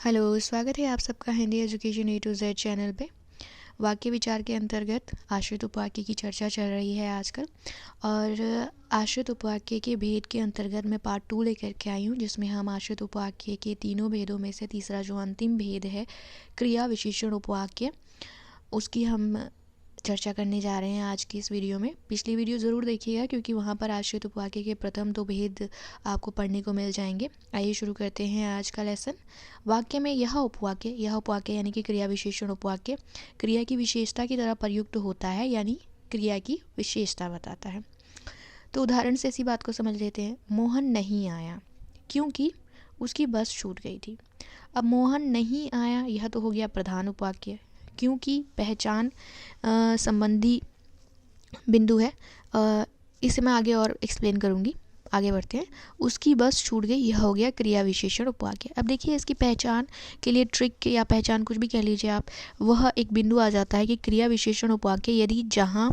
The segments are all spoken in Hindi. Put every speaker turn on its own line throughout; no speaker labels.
हेलो, स्वागत है आप सबका Hindi education A to Z channel पे। वाक्य विचार के अंतर्गत आश्रित उपवाक्य की चर्चा चल रही है आजकल। और आश्रित उपवाक्य के भेद के अंतर्गत मैं पार्ट 2 लेकर के आई हूँ, जिसमें हम आश्रित उपवाक्य के तीनों भेदों में से तीसरा जो अंतिम भेद है क्रिया विशेषण उपवाक्य, उसकी हम चर्चा करने जा रहे हैं आज की इस वीडियो में। पिछली वीडियो ज़रूर देखिएगा क्योंकि वहाँ पर आश्रित उपवाक्य के प्रथम 2 भेद आपको पढ़ने को मिल जाएंगे। आइए शुरू करते हैं आज का लेसन। वाक्य में यह उपवाक्य यानी कि क्रिया विशेषण उपवाक्य क्रिया की विशेषता की तरह प्रयुक्त होता है, यानी क्रिया की विशेषता बताता है। तो उदाहरण से इसी बात को समझ लेते हैं। मोहन नहीं आया क्योंकि उसकी बस छूट गई थी। अब मोहन नहीं आया, यह तो हो गया प्रधान उपवाक्य, क्योंकि पहचान संबंधी बिंदु है। इसे मैं आगे और एक्सप्लेन करूँगी। आगे बढ़ते हैं। उसकी बस छूट गई, यह हो गया क्रिया विशेषण उपवाक्य। अब देखिए, इसकी पहचान के लिए ट्रिक या पहचान कुछ भी कह लीजिए आप, वह एक बिंदु आ जाता है कि क्रिया विशेषण उपवाक्य यदि, जहाँ,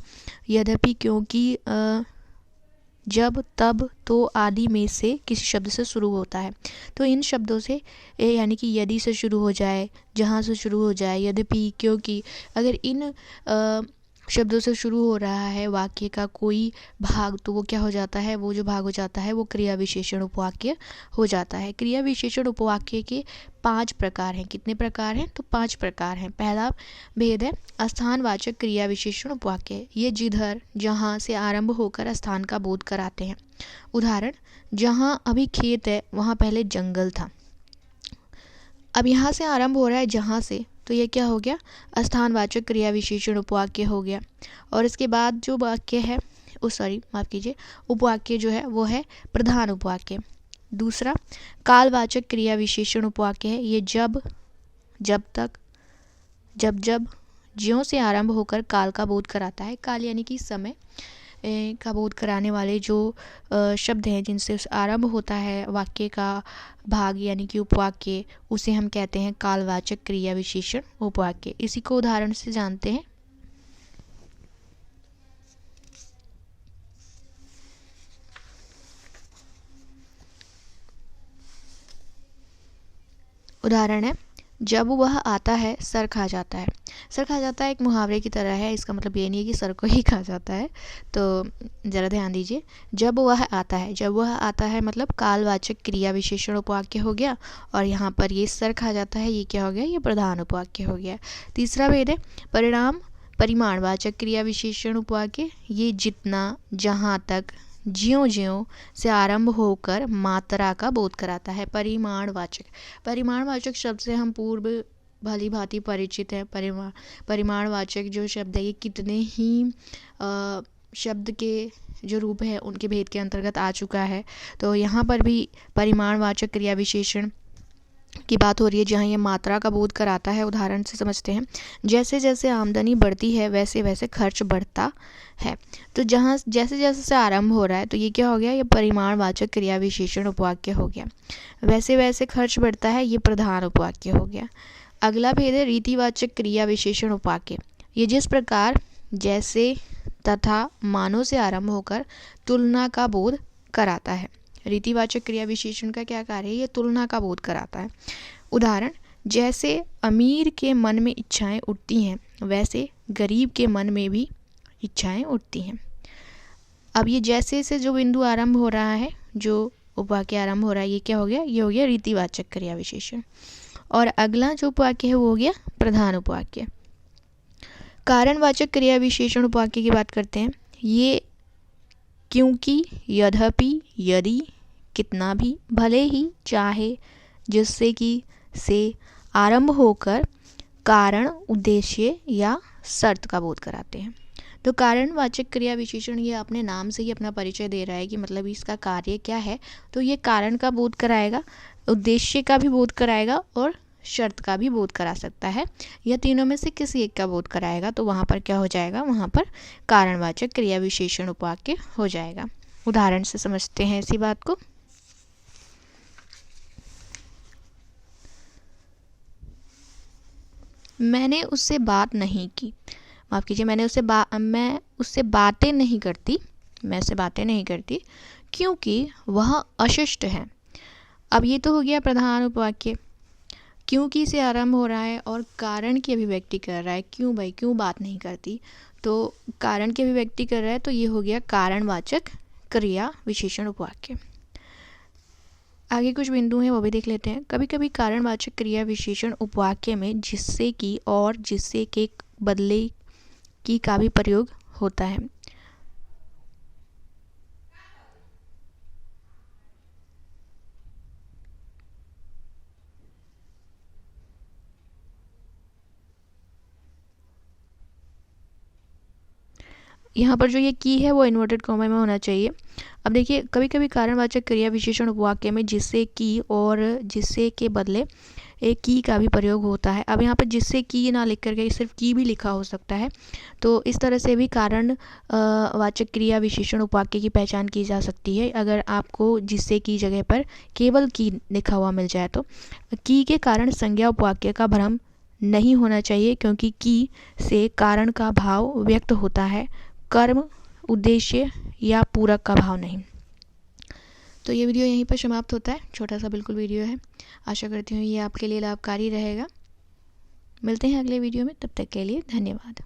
यद्यपि, क्योंकि, जब, तब, तो आदि में से किसी शब्द से शुरू होता है। तो इन शब्दों से यानी कि यदि से शुरू हो जाए, जहाँ से शुरू हो जाए, यद्यपि, क्योंकि, अगर इन शब्दों से शुरू हो रहा है वाक्य का कोई भाग, तो वो क्या हो जाता है, वो जो भाग हो जाता है वो क्रिया विशेषण उपवाक्य हो जाता है। क्रिया विशेषण उपवाक्य के 5 प्रकार हैं। कितने प्रकार हैं? तो 5 प्रकार हैं। पहला भेद है स्थानवाचक क्रिया विशेषण उपवाक्य। ये जिधर, जहाँ से आरंभ होकर स्थान का बोध कराते हैं। उदाहरण, जहाँ अभी खेत है वहाँ पहले जंगल था। अब यहाँ से आरंभ हो रहा है जहाँ से, तो ये क्या हो गया? स्थानवाचक क्रिया विशेषण उपवाक्य हो गया। और इसके बाद जो वाक्य है, उपवाक्य जो है वो है प्रधान उपवाक्य। दूसरा कालवाचक क्रिया विशेषण उपवाक्य है। ये जब, जब तक, जब जब, ज्यों से आरंभ होकर काल का बोध कराता है। काल यानी कि समय का बोध कराने वाले जो शब्द हैं, जिनसे आरंभ होता है वाक्य का भाग यानी कि उपवाक्य, उसे हम कहते हैं कालवाचक क्रिया विशेषण उपवाक्य। इसी को उदाहरण से जानते हैं। उदाहरण है, जब वह आता है सर खा जाता है। सर खा जाता है एक मुहावरे की तरह है। इसका मतलब ये नहीं है कि सर को ही खा जाता है। तो ज़रा ध्यान दीजिए। जब वह आता है, जब वह आता है मतलब कालवाचक क्रिया विशेषण उपवाक्य हो गया। और यहाँ पर ये सर खा जाता है, ये क्या हो गया? ये प्रधान उपवाक्य हो गया। तीसरा भेद है परिमाणवाचक क्रिया विशेषण उपवाक्य। ये जितना, जहाँ तक, ज्यों ज्यों से आरंभ होकर मात्रा का बोध कराता है। परिमाणवाचक शब्द से हम पूर्व भली भांति परिचित है। परिमाणवाचक जो शब्द है ये कितने ही शब्द के जो रूप है उनके भेद के अंतर्गत आ चुका है। तो यहाँ पर भी परिमाणवाचक क्रिया विशेषण की बात हो रही है, जहाँ ये मात्रा का बोध कराता है। उदाहरण से समझते हैं। जैसे जैसे आमदनी बढ़ती है वैसे वैसे खर्च बढ़ता है। तो जहाँ जैसे जैसे से आरंभ हो रहा है, तो ये क्या हो गया? ये परिमाणवाचक क्रिया विशेषण उपवाक्य हो गया। वैसे वैसे खर्च बढ़ता है, ये प्रधान उपवाक्य हो गया। अगला भेद है रीतिवाचक क्रिया विशेषण उपवाक्य। ये जिस प्रकार, जैसे, तथा, मानो से आरंभ होकर तुलना का बोध कराता है। रीतिवाचक क्रिया विशेषण का क्या कार्य है? ये तुलना का बोध कराता है। उदाहरण, जैसे अमीर के मन में इच्छाएं उठती हैं वैसे गरीब के मन में भी इच्छाएं उठती हैं। अब ये जैसे से जो बिंदु आरंभ हो रहा है, जो उपवाक्य आरंभ हो रहा है, ये क्या हो गया? ये हो गया रीतिवाचक क्रिया विशेषण। और अगला जो उपवाक्य है वो हो गया प्रधान उपवाक्य। कारणवाचक क्रिया विशेषण उपवाक्य की बात करते हैं। ये क्योंकि, यद्यपि, यदि, कितना भी, भले ही, चाहे, जिससे कि, से आरंभ होकर कारण, उद्देश्य या शर्त का बोध कराते हैं। तो कारणवाचक क्रिया विशेषण ये अपने नाम से ही अपना परिचय दे रहा है कि मतलब इसका कार्य क्या है। तो ये कारण का बोध कराएगा, उद्देश्य का भी बोध कराएगा और शर्त का भी बोध करा सकता है। यह तीनों में से किसी एक का बोध कराएगा। तो वहाँ पर क्या हो जाएगा? वहाँ पर कारणवाचक क्रिया विशेषण उपवाक्य हो जाएगा। उदाहरण से समझते हैं इसी बात को। मैंने उससे बात नहीं की। माफ़ कीजिए, मैं उससे बातें नहीं करती क्योंकि वह अशिष्ट है। अब ये तो हो गया प्रधान उपवाक्य। क्योंकि से आरंभ हो रहा है और कारण की अभिव्यक्ति कर रहा है। क्यों भाई, क्यों बात नहीं करती, तो कारण की अभिव्यक्ति कर रहा है, तो ये हो गया कारणवाचक क्रिया विशेषण उपवाक्य। आगे कुछ बिंदु हैं वो भी देख लेते हैं। कभी कभी कारणवाचक क्रिया विशेषण उपवाक्य में जिससे की और जिससे के बदले की का भी प्रयोग होता है। यहाँ पर जो ये की है वो इन्वर्टेड कॉमा में होना चाहिए। अब देखिए, कभी कभी कारणवाचक क्रिया विशेषण उपवाक्य में जिससे की और जिससे के बदले एक की का भी प्रयोग होता है। अब यहाँ पर जिससे की ना लिख करके सिर्फ की भी लिखा हो सकता है, तो इस तरह से भी कारण वाचक क्रिया विशेषण उपवाक्य की पहचान की जा सकती है। अगर आपको जिससे की जगह पर केवल की लिखा हुआ मिल जाए तो की के कारण संज्ञा उपवाक्य का भ्रम नहीं होना चाहिए, क्योंकि की से कारण का भाव व्यक्त होता है, कर्म, उद्देश्य या पूरक का भाव नहीं। तो ये वीडियो यहीं पर समाप्त होता है। छोटा सा बिल्कुल वीडियो है। आशा करती हूँ ये आपके लिए लाभकारी रहेगा। मिलते हैं अगले वीडियो में, तब तक के लिए धन्यवाद।